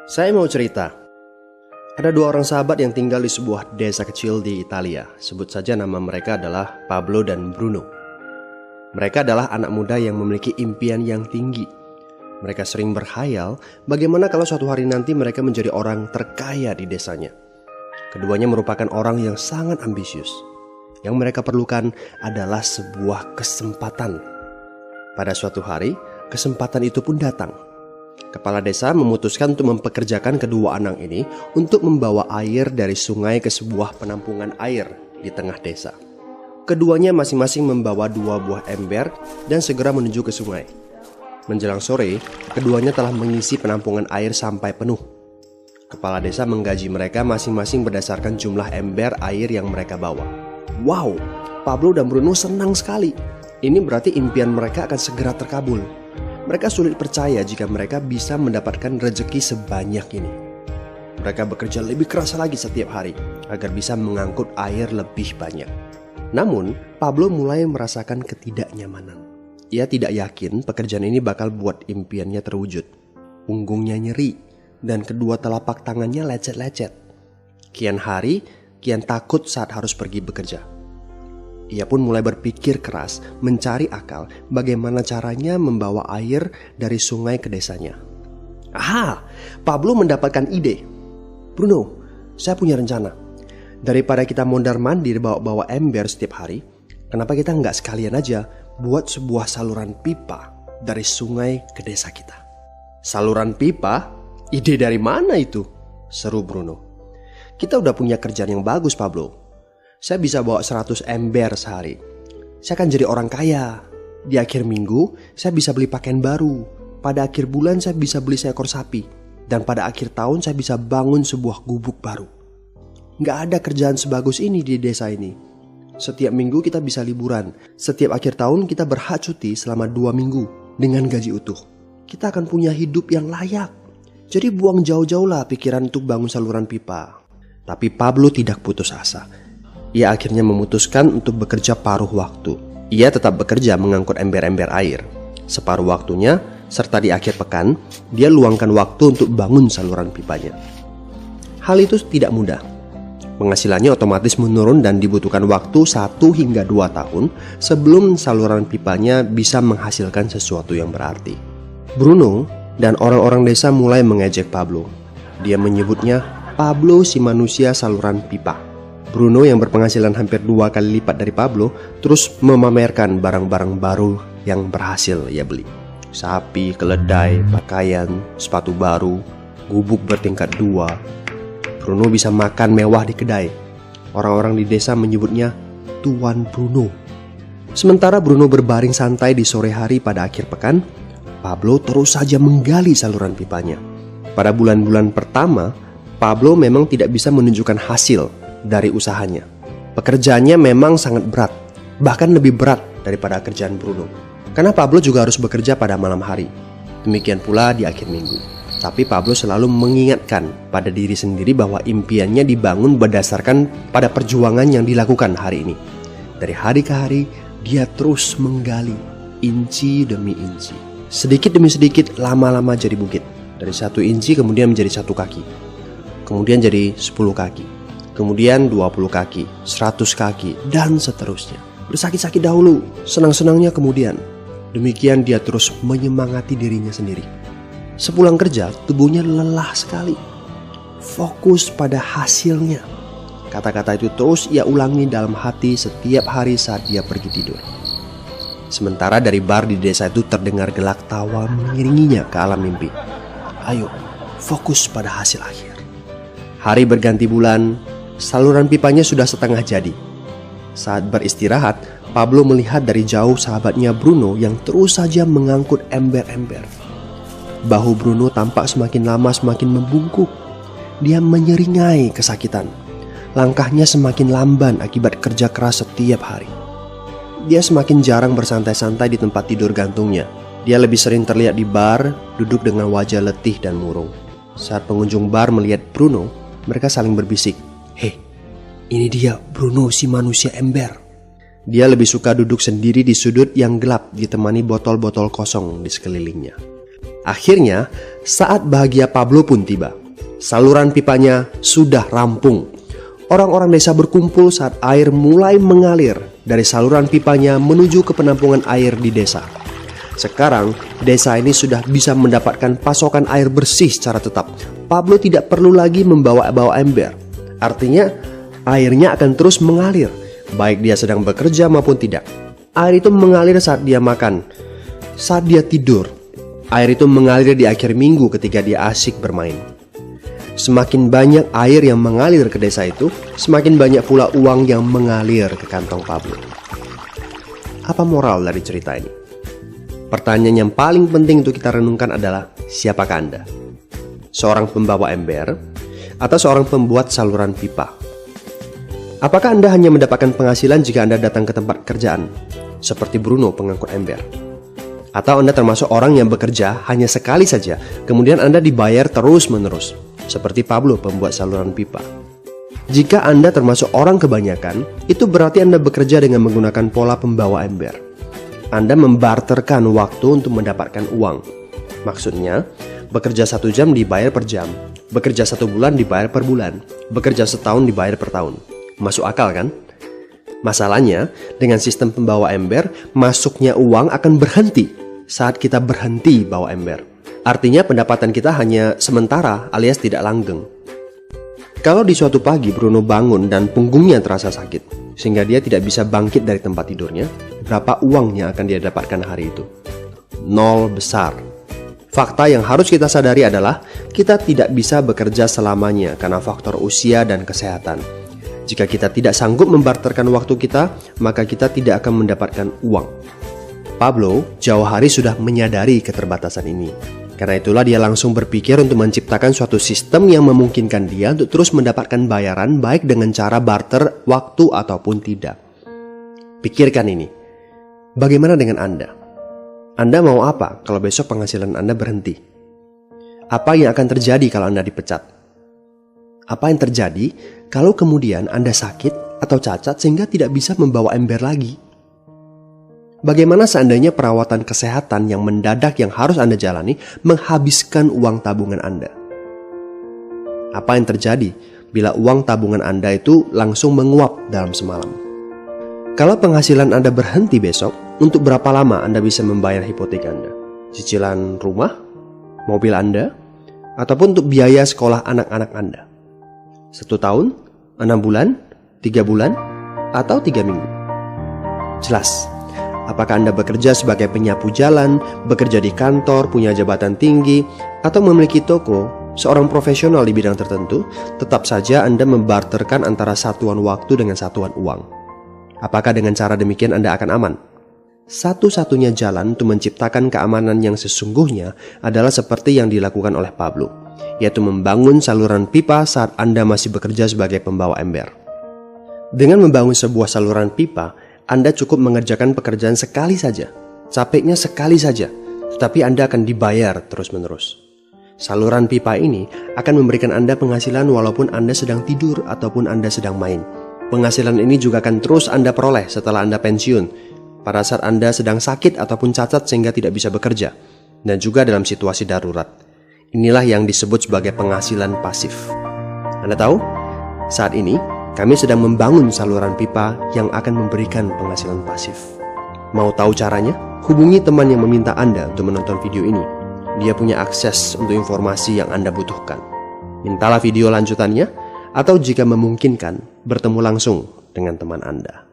Saya mau cerita. Ada dua orang sahabat yang tinggal di sebuah desa kecil di Italia. Sebut saja nama mereka adalah Pablo dan Bruno. Mereka adalah anak muda yang memiliki impian yang tinggi. Mereka sering berkhayal bagaimana kalau suatu hari nanti mereka menjadi orang terkaya di desanya. Keduanya merupakan orang yang sangat ambisius. Yang mereka perlukan adalah sebuah kesempatan. Pada suatu hari, kesempatan itu pun datang. Kepala desa memutuskan untuk mempekerjakan kedua anak ini untuk membawa air dari sungai ke sebuah penampungan air di tengah desa. Keduanya masing-masing membawa 2 buah ember dan segera menuju ke sungai. Menjelang sore, keduanya telah mengisi penampungan air sampai penuh. Kepala desa menggaji mereka masing-masing berdasarkan jumlah ember air yang mereka bawa. Wow, Pablo dan Bruno senang sekali. Ini berarti impian mereka akan segera terkabul. Mereka sulit percaya jika mereka bisa mendapatkan rezeki sebanyak ini. Mereka bekerja lebih keras lagi setiap hari agar bisa mengangkut air lebih banyak. Namun, Pablo mulai merasakan ketidaknyamanan. Ia tidak yakin pekerjaan ini bakal buat impiannya terwujud. Punggungnya nyeri dan kedua telapak tangannya lecet-lecet. Kian hari, kian takut saat harus pergi bekerja. Ia pun mulai berpikir keras mencari akal bagaimana caranya membawa air dari sungai ke desanya. Aha, Pablo mendapatkan ide. Bruno, saya punya rencana. Daripada kita mondar-mandir bawa-bawa ember setiap hari, kenapa kita nggak sekalian aja buat sebuah saluran pipa dari sungai ke desa kita? Saluran pipa? Ide dari mana itu? Seru Bruno. Kita udah punya kerjaan yang bagus, Pablo. Saya bisa bawa 100 ember sehari. Saya akan jadi orang kaya. Di akhir minggu, saya bisa beli pakaian baru. Pada akhir bulan, saya bisa beli seekor sapi. Dan pada akhir tahun, saya bisa bangun sebuah gubuk baru. Nggak ada kerjaan sebagus ini di desa ini. Setiap minggu kita bisa liburan. Setiap akhir tahun, kita berhak cuti selama 2 minggu dengan gaji utuh. Kita akan punya hidup yang layak. Jadi buang jauh-jauhlah pikiran untuk bangun saluran pipa. Tapi Pablo tidak putus asa. Ia akhirnya memutuskan untuk bekerja paruh waktu. Ia tetap bekerja mengangkut ember-ember air. Separuh waktunya, serta di akhir pekan, dia luangkan waktu untuk bangun saluran pipanya. Hal itu tidak mudah. Penghasilannya otomatis menurun dan dibutuhkan waktu 1 hingga 2 tahun sebelum saluran pipanya bisa menghasilkan sesuatu yang berarti. Bruno dan orang-orang desa mulai mengejek Pablo. Dia menyebutnya Pablo si manusia saluran pipa. Bruno yang berpenghasilan hampir 2 kali lipat dari Pablo terus memamerkan barang-barang baru yang berhasil ia beli. Sapi, keledai, pakaian, sepatu baru, gubuk bertingkat 2. Bruno bisa makan mewah di kedai. Orang-orang di desa menyebutnya Tuan Bruno. Sementara Bruno berbaring santai di sore hari pada akhir pekan, Pablo terus saja menggali saluran pipanya. Pada bulan-bulan pertama, Pablo memang tidak bisa menunjukkan hasil dari usahanya. Pekerjaannya memang sangat berat, bahkan lebih berat daripada kerjaan Bruno. Karena Pablo juga harus bekerja pada malam hari. Demikian pula di akhir minggu. Tapi Pablo selalu mengingatkan pada diri sendiri bahwa impiannya dibangun berdasarkan pada perjuangan yang dilakukan hari ini. Dari hari ke hari, dia terus menggali, inci demi inci. Sedikit demi sedikit, lama-lama jadi bukit. Dari 1 inci kemudian menjadi 1 kaki. Kemudian jadi 10 kaki. Kemudian 20 kaki, 100 kaki, dan seterusnya. Bersakit-sakit dahulu, senang-senangnya kemudian. Demikian dia terus menyemangati dirinya sendiri. Sepulang kerja, tubuhnya lelah sekali. Fokus pada hasilnya. Kata-kata itu terus ia ulangi dalam hati setiap hari saat dia pergi tidur. Sementara dari bar di desa itu terdengar gelak tawa mengiringinya ke alam mimpi. Ayo, fokus pada hasil akhir. Hari berganti bulan, saluran pipanya sudah setengah jadi. Saat beristirahat, Pablo melihat dari jauh sahabatnya Bruno yang terus saja mengangkut ember-ember. Bahu Bruno tampak semakin lama semakin membungkuk. Dia menyeringai kesakitan. Langkahnya semakin lamban akibat kerja keras setiap hari. Dia semakin jarang bersantai-santai di tempat tidur gantungnya. Dia lebih sering terlihat di bar, duduk dengan wajah letih dan murung. Saat pengunjung bar melihat Bruno, mereka saling berbisik. Hei, ini dia Bruno si manusia ember. Dia lebih suka duduk sendiri di sudut yang gelap ditemani botol-botol kosong di sekelilingnya. Akhirnya, saat bahagia Pablo pun tiba. Saluran pipanya sudah rampung. Orang-orang desa berkumpul saat air mulai mengalir dari saluran pipanya menuju ke penampungan air di desa. Sekarang, desa ini sudah bisa mendapatkan pasokan air bersih secara tetap. Pablo tidak perlu lagi membawa ember. Artinya, airnya akan terus mengalir, baik dia sedang bekerja maupun tidak. Air itu mengalir saat dia makan, saat dia tidur. Air itu mengalir di akhir minggu ketika dia asyik bermain. Semakin banyak air yang mengalir ke desa itu, semakin banyak pula uang yang mengalir ke kantong Pablo. Apa moral dari cerita ini? Pertanyaan yang paling penting untuk kita renungkan adalah, siapakah Anda? Seorang pembawa ember atau seorang pembuat saluran pipa? Apakah Anda hanya mendapatkan penghasilan jika Anda datang ke tempat kerjaan, seperti Bruno pengangkut ember? Atau Anda termasuk orang yang bekerja hanya sekali saja, kemudian Anda dibayar terus-menerus, seperti Pablo pembuat saluran pipa? Jika Anda termasuk orang kebanyakan, itu berarti Anda bekerja dengan menggunakan pola pembawa ember. Anda membarterkan waktu untuk mendapatkan uang. Maksudnya, bekerja 1 jam dibayar per jam, bekerja 1 bulan dibayar per bulan, bekerja setahun dibayar per tahun. Masuk akal kan? Masalahnya, dengan sistem pembawa ember, masuknya uang akan berhenti saat kita berhenti bawa ember. Artinya pendapatan kita hanya sementara alias tidak langgeng. Kalau di suatu pagi Bruno bangun dan punggungnya terasa sakit, sehingga dia tidak bisa bangkit dari tempat tidurnya, berapa uang yang akan dia dapatkan hari itu? 0 besar. Fakta yang harus kita sadari adalah kita tidak bisa bekerja selamanya karena faktor usia dan kesehatan. Jika kita tidak sanggup membarterkan waktu kita, maka kita tidak akan mendapatkan uang. Pablo jauh hari sudah menyadari keterbatasan ini. Karena itulah dia langsung berpikir untuk menciptakan suatu sistem yang memungkinkan dia untuk terus mendapatkan bayaran baik dengan cara barter waktu ataupun tidak. Pikirkan ini. Bagaimana dengan Anda? Anda mau apa kalau besok penghasilan Anda berhenti? Apa yang akan terjadi kalau Anda dipecat? Apa yang terjadi kalau kemudian Anda sakit atau cacat sehingga tidak bisa membawa ember lagi? Bagaimana seandainya perawatan kesehatan yang mendadak yang harus Anda jalani menghabiskan uang tabungan Anda? Apa yang terjadi bila uang tabungan Anda itu langsung menguap dalam semalam? Kalau penghasilan Anda berhenti besok, untuk berapa lama Anda bisa membayar hipotek Anda? Cicilan rumah, mobil Anda, ataupun untuk biaya sekolah anak-anak Anda? 1 tahun, 6 bulan, 3 bulan, atau 3 minggu? Jelas. Apakah Anda bekerja sebagai penyapu jalan, bekerja di kantor, punya jabatan tinggi, atau memiliki toko, seorang profesional di bidang tertentu, tetap saja Anda membarterkan antara satuan waktu dengan satuan uang. Apakah dengan cara demikian Anda akan aman? Satu-satunya jalan untuk menciptakan keamanan yang sesungguhnya adalah seperti yang dilakukan oleh Pablo, yaitu membangun saluran pipa saat Anda masih bekerja sebagai pembawa ember. Dengan membangun sebuah saluran pipa, Anda cukup mengerjakan pekerjaan sekali saja, capeknya sekali saja, tetapi Anda akan dibayar terus-menerus. Saluran pipa ini akan memberikan Anda penghasilan walaupun Anda sedang tidur ataupun Anda sedang main. Penghasilan ini juga akan terus Anda peroleh setelah Anda pensiun, pada saat Anda sedang sakit ataupun cacat sehingga tidak bisa bekerja, dan juga dalam situasi darurat. Inilah yang disebut sebagai penghasilan pasif. Anda tahu, saat ini kami sedang membangun saluran pipa yang akan memberikan penghasilan pasif. Mau tahu caranya? Hubungi teman yang meminta Anda untuk menonton video ini. Dia punya akses untuk informasi yang Anda butuhkan. Mintalah video lanjutannya, atau jika memungkinkan, bertemu langsung dengan teman Anda.